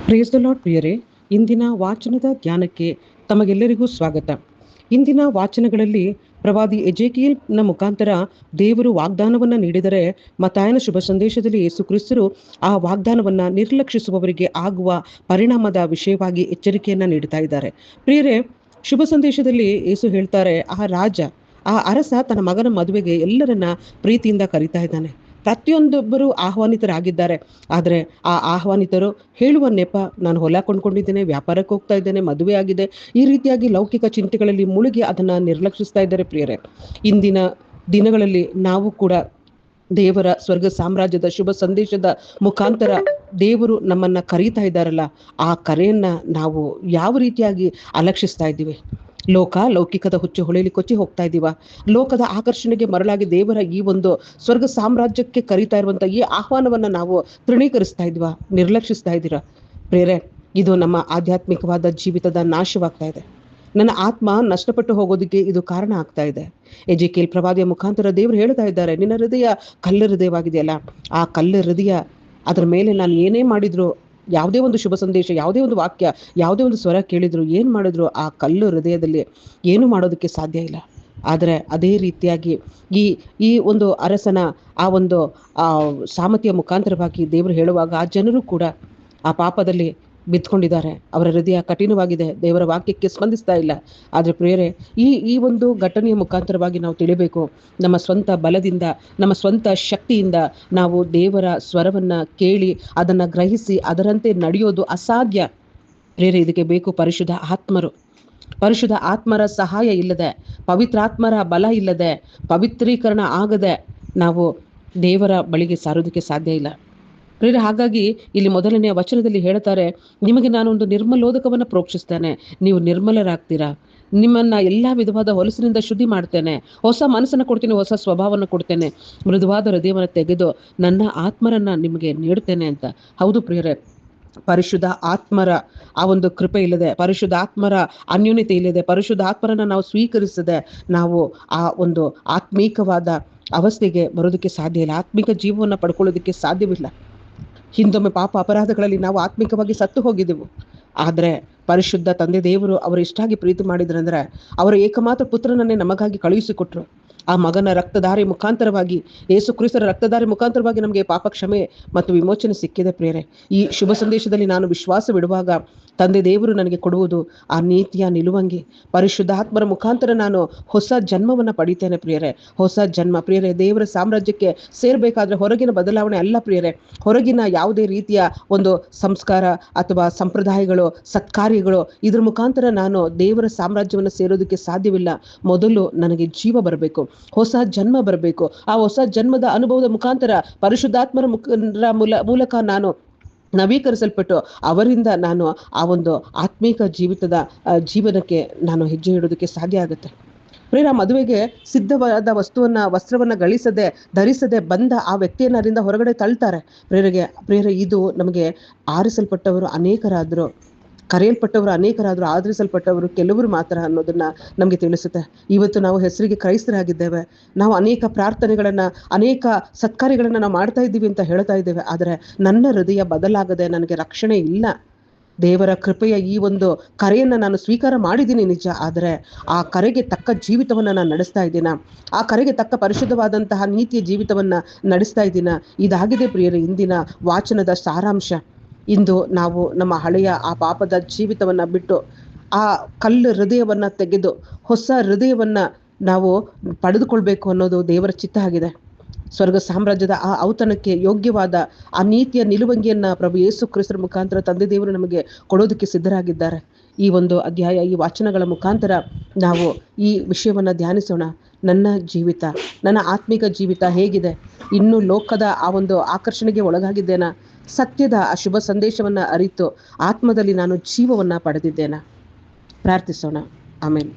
Praise the lord ಪ್ರಿಯರೇ, ಇಂದಿನ ವಾಚನದ ಧ್ಯಾನಕ್ಕೆ ತಮಗೆಲ್ಲರಿಗೂ ಸ್ವಾಗತ. ಇಂದಿನ ವಾಚನಗಳಲ್ಲಿ ಪ್ರವಾದಿ ಎಜೆಕಿಯೇಲ್ನ ಮುಖಾಂತರ ದೇವರು ವಾಗ್ದಾನವನ್ನು ನೀಡಿದರೆ, ಮತ್ತಾಯನ ಶುಭ ಸಂದೇಶದಲ್ಲಿ ಯೇಸು ಕ್ರಿಸ್ತರು ಆ ವಾಗ್ದಾನವನ್ನು ನಿರ್ಲಕ್ಷಿಸುವವರಿಗೆ ಆಗುವ ಪರಿಣಾಮದ ವಿಷಯವಾಗಿ ಎಚ್ಚರಿಕೆಯನ್ನು ನೀಡ್ತಾ ಇದ್ದಾರೆ. ಪ್ರಿಯರೇ, ಶುಭ ಸಂದೇಶದಲ್ಲಿ ಯೇಸು ಹೇಳ್ತಾರೆ, ಆ ಅರಸ ತನ್ನ ಮಗನ ಮದುವೆಗೆ ಎಲ್ಲರನ್ನ ಪ್ರೀತಿಯಿಂದ ಕರೀತಾ ಇದ್ದಾನೆ. ಪ್ರತಿಯೊಂದೊಬ್ಬರು ಆಹ್ವಾನಿತರಾಗಿದ್ದಾರೆ. ಆದರೆ ಆ ಆಹ್ವಾನಿತರು ಹೇಳುವ ನೆಪ, ನಾನು ಹೊಲ ಕೊಂಡ್ಕೊಂಡಿದ್ದೇನೆ, ವ್ಯಾಪಾರಕ್ಕೆ ಹೋಗ್ತಾ ಇದ್ದೇನೆ, ಮದುವೆ ಆಗಿದೆ, ಈ ರೀತಿಯಾಗಿ ಲೌಕಿಕ ಚಿಂತೆಗಳಲ್ಲಿ ಮುಳುಗಿ ಅದನ್ನು ನಿರ್ಲಕ್ಷಿಸ್ತಾ ಇದ್ದಾರೆ. ಪ್ರಿಯರೇ, ಇಂದಿನ ದಿನಗಳಲ್ಲಿ ನಾವು ಕೂಡ ದೇವರ ಸ್ವರ್ಗ ಸಾಮ್ರಾಜ್ಯದ ಶುಭ ಸಂದೇಶದ ಮುಖಾಂತರ ದೇವರು ನಮ್ಮನ್ನ ಕರೀತಾ ಇದ್ದಾರಲ್ಲ, ಆ ಕರೆಯನ್ನ ನಾವು ಯಾವ ರೀತಿಯಾಗಿ ಅಲಕ್ಷಿಸ್ತಾ ಇದ್ದೀವಿ? ಲೌಕಿಕದ ಹುಚ್ಚು ಹೊಳೆಯಲ್ಲಿ ಕೊಚ್ಚಿ ಹೋಗ್ತಾ ಇದ್ದೀವ? ಲೋಕದ ಆಕರ್ಷಣೆಗೆ ಮರಳಾಗಿ ದೇವರ ಈ ಒಂದು ಸ್ವರ್ಗ ಸಾಮ್ರಾಜ್ಯಕ್ಕೆ ಕರೀತಾ ಇರುವಂತ ಈ ಆಹ್ವಾನವನ್ನ ನಾವು ತೃಣೀಕರಿಸ್ತಾ ಇದ್ವಾ? ನಿರ್ಲಕ್ಷಿಸ್ತಾ ಇದ್ದೀರಾ? ಪ್ರೇರೆ, ಇದು ನಮ್ಮ ಆಧ್ಯಾತ್ಮಿಕವಾದ ಜೀವಿತದ ನಾಶವಾಗ್ತಾ ಇದೆ. ನನ್ನ ಆತ್ಮ ನಷ್ಟಪಟ್ಟು ಹೋಗೋದಕ್ಕೆ ಇದು ಕಾರಣ ಆಗ್ತಾ ಇದೆ. ಎಜೆಕಿಯೇಲ್ ಪ್ರವಾದಿಯ ಮುಖಾಂತರ ದೇವರು ಹೇಳ್ತಾ ಇದ್ದಾರೆ, ನಿನ್ನ ಹೃದಯ ಕಲ್ಲು ಹೃದಯವಾಗಿದೆಯಲ್ಲ, ಆ ಕಲ್ಲು ಹೃದಯ, ಅದರ ಮೇಲೆ ನಾನು ಏನೇ ಮಾಡಿದ್ರು, ಯಾವುದೇ ಒಂದು ಶುಭ ಸಂದೇಶ, ಯಾವುದೇ ಒಂದು ವಾಕ್ಯ, ಯಾವುದೇ ಒಂದು ಸ್ವರ ಕೇಳಿದ್ರು, ಏನು ಮಾಡಿದ್ರು ಆ ಕಲ್ಲು ಹೃದಯದಲ್ಲಿ ಏನು ಮಾಡೋದಕ್ಕೆ ಸಾಧ್ಯ ಇಲ್ಲ. ಆದರೆ ಅದೇ ರೀತಿಯಾಗಿ ಈ ಒಂದು ಅರಸನ ಆ ಒಂದು ಸಾಮತಿಯ ಮುಖಾಂತರವಾಗಿ ದೇವರು ಹೇಳುವಾಗ ಆ ಜನರು ಕೂಡ ಆ ಪಾಪದಲ್ಲಿ ಬಿದ್ದುಕೊಂಡಿದ್ದಾರೆ. ಅವರ ಹೃದಯ ಕಠಿಣವಾಗಿದೆ, ದೇವರ ವಾಕ್ಯಕ್ಕೆ ಸ್ಪಂದಿಸ್ತಾ ಇಲ್ಲ. ಆದರೆ ಪ್ರಿಯರೇ, ಈ ಒಂದು ಘಟನೆಯ ಮುಖಾಂತರವಾಗಿ ನಾವು ತಿಳಿಬೇಕು, ನಮ್ಮ ಸ್ವಂತ ಬಲದಿಂದ, ನಮ್ಮ ಸ್ವಂತ ಶಕ್ತಿಯಿಂದ ನಾವು ದೇವರ ಸ್ವರವನ್ನು ಕೇಳಿ ಅದನ್ನು ಗ್ರಹಿಸಿ ಅದರಂತೆ ನಡೆಯೋದು ಅಸಾಧ್ಯ. ಪ್ರಿಯರೇ, ಇದಕ್ಕೆ ಬೇಕು ಪರಿಶುದ್ಧ ಆತ್ಮರ ಸಹಾಯ ಇಲ್ಲದೆ, ಪವಿತ್ರಾತ್ಮರ ಬಲ ಇಲ್ಲದೆ, ಪವಿತ್ರೀಕರಣ ಆಗದೆ ನಾವು ದೇವರ ಬಳಿಗೆ ಸಾರೋದಕ್ಕೆ ಸಾಧ್ಯ ಇಲ್ಲ. ಪ್ರಿಯರೇ, ಹಾಗಾಗಿ ಇಲ್ಲಿ ಮೊದಲನೆಯ ವಚನದಲ್ಲಿ ಹೇಳ್ತಾರೆ, ನಿಮಗೆ ನಾನು ಒಂದು ನಿರ್ಮಲೋದಕವನ್ನು ಪ್ರೋಕ್ಷಿಸ್ತೇನೆ, ನೀವು ನಿರ್ಮಲರಾಗ್ತೀರಾ, ನಿಮ್ಮನ್ನ ಎಲ್ಲಾ ವಿಧವಾದ ಹೊಲಸಿನಿಂದ ಶುದ್ಧಿ ಮಾಡ್ತೇನೆ, ಹೊಸ ಮನಸ್ಸನ್ನು ಕೊಡ್ತೇನೆ, ಹೊಸ ಸ್ವಭಾವವನ್ನು ಕೊಡ್ತೇನೆ, ಮೃದುವಾದ ಹೃದಯವನ್ನು ತೆಗೆದು ನನ್ನ ಆತ್ಮರನ್ನ ನಿಮಗೆ ನೀಡ್ತೇನೆ ಅಂತ. ಹೌದು ಪ್ರಿಯರೇ, ಪರಿಶುದ್ಧ ಆತ್ಮರ ಆ ಒಂದು ಕೃಪೆ ಇಲ್ಲದೆ, ಪರಿಶುದ್ಧ ಆತ್ಮರ ಅನ್ಯೋನ್ಯತೆ ಇಲ್ಲದೆ, ಪರಿಶುದ್ಧ ಆತ್ಮರನ್ನ ನಾವು ಸ್ವೀಕರಿಸದೆ ನಾವು ಆ ಒಂದು ಆತ್ಮೀಕವಾದ ಅವಸ್ಥೆಗೆ ಬರೋದಕ್ಕೆ ಸಾಧ್ಯ ಇಲ್ಲ, ಆತ್ಮಿಕ ಜೀವವನ್ನು ಪಡ್ಕೊಳ್ಳೋದಕ್ಕೆ ಸಾಧ್ಯವಿಲ್ಲ. ಹಿಂದೊಮ್ಮೆ ಪಾಪ ಅಪರಾಧಗಳಲ್ಲಿ ನಾವು ಆತ್ಮಿಕವಾಗಿ ಸತ್ತು ಹೋಗಿದ್ದೆವು. ಆದರೆ ಪರಿಶುದ್ಧ ತಂದೆ ದೇವರು ಅವರು ಎಷ್ಟಾಗಿ ಪ್ರೀತಿ ಮಾಡಿದ್ರಂದ್ರೆ, ಅವರ ಏಕಮಾತ್ರ ಪುತ್ರನನ್ನೇ ನಮಗಾಗಿ ಕಳುಹಿಸಿಕೊಟ್ರು. ಆ ಮಗನ ರಕ್ತಧಾರೆ ಮುಖಾಂತರವಾಗಿ, ಯೇಸು ಕ್ರಿಸ್ತರ ರಕ್ತಧಾರೆ ಮುಖಾಂತರವಾಗಿ ನಮಗೆ ಪಾಪ ಕ್ಷಮೆ ಮತ್ತು ವಿಮೋಚನೆ ಸಿಕ್ಕಿದೆ. ಪ್ರಿಯರೇ, ಈ ಶುಭ ಸಂದೇಶದಲ್ಲಿ ನಾನು ವಿಶ್ವಾಸವಿಡುವಾಗ ತಂದೆ ದೇವರು ನನಗೆ ಕೊಡುವುದು ಆ ನೀತಿಯ ನಿಲುವಂಗಿ. ಪರಿಶುದ್ಧಾತ್ಮರ ಮುಖಾಂತರ ನಾನು ಹೊಸ ಜನ್ಮವನ್ನು ಪಡಿತೇನೆ. ಪ್ರಿಯರೇ, ಹೊಸ ಜನ್ಮ. ಪ್ರಿಯರೇ, ದೇವರ ಸಾಮ್ರಾಜ್ಯಕ್ಕೆ ಸೇರ್ಬೇಕಾದ್ರೆ ಹೊರಗಿನ ಬದಲಾವಣೆ ಅಲ್ಲ ಪ್ರಿಯರೇ, ಹೊರಗಿನ ಯಾವುದೇ ರೀತಿಯ ಒಂದು ಸಂಸ್ಕಾರ ಅಥವಾ ಸಂಪ್ರದಾಯಗಳು, ಸತ್ಕಾರ್ಯಗಳು, ಇದ್ರ ಮುಖಾಂತರ ನಾನು ದೇವರ ಸಾಮ್ರಾಜ್ಯವನ್ನು ಸೇರೋದಕ್ಕೆ ಸಾಧ್ಯವಿಲ್ಲ. ಮೊದಲು ನನಗೆ ಜೀವ ಬರಬೇಕು, ಹೊಸ ಜನ್ಮ ಬರಬೇಕು. ಆ ಹೊಸ ಜನ್ಮದ ಅನುಭವದ ಮುಖಾಂತರ ಪರಿಶುದ್ಧಾತ್ಮರ ಮೂಲಕ ನಾನು ನವೀಕರಿಸಲ್ಪಟ್ಟು ಅವರಿಂದ ನಾನು ಆ ಒಂದು ಆತ್ಮೀಕ ಜೀವನಕ್ಕೆ ನಾನು ಹೆಜ್ಜೆ ಇಡೋದಕ್ಕೆ ಸಾಧ್ಯ ಆಗುತ್ತೆ. ಪ್ರಿಯರ, ಮದುವೆಗೆ ಸಿದ್ಧವಾದ ವಸ್ತ್ರವನ್ನ ಧರಿಸದೆ ಬಂದ ಆ ವ್ಯಕ್ತಿಯನ್ನ ಅದರಿಂದ ಹೊರಗಡೆ ತಳ್ತಾರೆ. ಪ್ರಿಯರೇ, ಇದು ನಮಗೆ ಆರಿಸಲ್ಪಟ್ಟವರು ಅನೇಕರಾದ್ರು, ಕರೆಯಲ್ಪಟ್ಟವರು ಅನೇಕರಾದ್ರು, ಆದರಿಸಲ್ಪಟ್ಟವರು ಕೆಲವರು ಮಾತ್ರ ಅನ್ನೋದನ್ನ ನಮಗೆ ತಿಳಿಸುತ್ತೆ. ಇವತ್ತು ನಾವು ಹೆಸರಿಗೆ ಕ್ರೈಸ್ತರಾಗಿದ್ದೇವೆ, ನಾವು ಅನೇಕ ಪ್ರಾರ್ಥನೆಗಳನ್ನ, ಅನೇಕ ಸತ್ಕಾರ್ಯಗಳನ್ನ ನಾವು ಮಾಡ್ತಾ ಇದ್ದೀವಿ ಅಂತ ಹೇಳ್ತಾ ಇದ್ದೇವೆ. ಆದರೆ ನನ್ನ ಹೃದಯ ಬದಲಾಗದೆ ನನಗೆ ರಕ್ಷಣೆ ಇಲ್ಲ. ದೇವರ ಕೃಪೆಯ ಈ ಒಂದು ಕರೆಯನ್ನ ನಾನು ಸ್ವೀಕಾರ ಮಾಡಿದ್ದೀನಿ ನಿಜ, ಆದರೆ ಆ ಕರೆಗೆ ತಕ್ಕ ಜೀವಿತವನ್ನ ನಾನು ನಡೆಸ್ತಾ ಇದ್ದೀನ? ಆ ಕರೆಗೆ ತಕ್ಕ ಪರಿಶುದ್ಧವಾದಂತಹ ನೀತಿಯ ಜೀವಿತವನ್ನ ನಡೆಸ್ತಾ ಇದ್ದೀನ? ಇದಾಗಿದೆ ಪ್ರಿಯರೇ ಇಂದಿನ ವಾಚನದ ಸಾರಾಂಶ. ಇಂದು ನಾವು ನಮ್ಮ ಹಳೆಯ ಆ ಪಾಪದ ಜೀವಿತವನ್ನ ಬಿಟ್ಟು ಆ ಕಲ್ಲು ಹೃದಯವನ್ನ ತೆಗೆದು ಹೊಸ ಹೃದಯವನ್ನ ನಾವು ಪಡೆದುಕೊಳ್ಬೇಕು ಅನ್ನೋದು ದೇವರ ಚಿತ್ತ ಆಗಿದೆ. ಸ್ವರ್ಗ ಸಾಮ್ರಾಜ್ಯದ ಆ ಔತಣಕ್ಕೆ ಯೋಗ್ಯವಾದ ಆ ನೀತಿಯ ನಿಲುವಂಗಿಯನ್ನ ಪ್ರಭು ಯೇಸು ಕ್ರಿಸ್ತರ ಮುಖಾಂತರ ತಂದೆ ದೇವರು ನಮಗೆ ಕೊಡೋದಕ್ಕೆ ಸಿದ್ಧರಾಗಿದ್ದಾರೆ. ಈ ಒಂದು ಅಧ್ಯಾಯ, ಈ ವಾಚನಗಳ ಮುಖಾಂತರ ನಾವು ಈ ವಿಷಯವನ್ನ ಧ್ಯಾನಿಸೋಣ. ನನ್ನ ಜೀವಿತ, ನನ್ನ ಆತ್ಮಿಕ ಜೀವಿತ ಹೇಗಿದೆ? ಇನ್ನು ಲೋಕದ ಆ ಒಂದು ಆಕರ್ಷಣೆಗೆ ಒಳಗಾಗಿದ್ದೇನಾ? ಸತ್ಯದ ಆ ಶುಭ ಸಂದೇಶವನ್ನ ಅರಿತು ಆತ್ಮದಲ್ಲಿ ನಾನು ಜೀವವನ್ನ ಪಡೆದಿದ್ದೇನಾ? ಪ್ರಾರ್ಥಿಸೋಣ. ಆಮೇಲೆ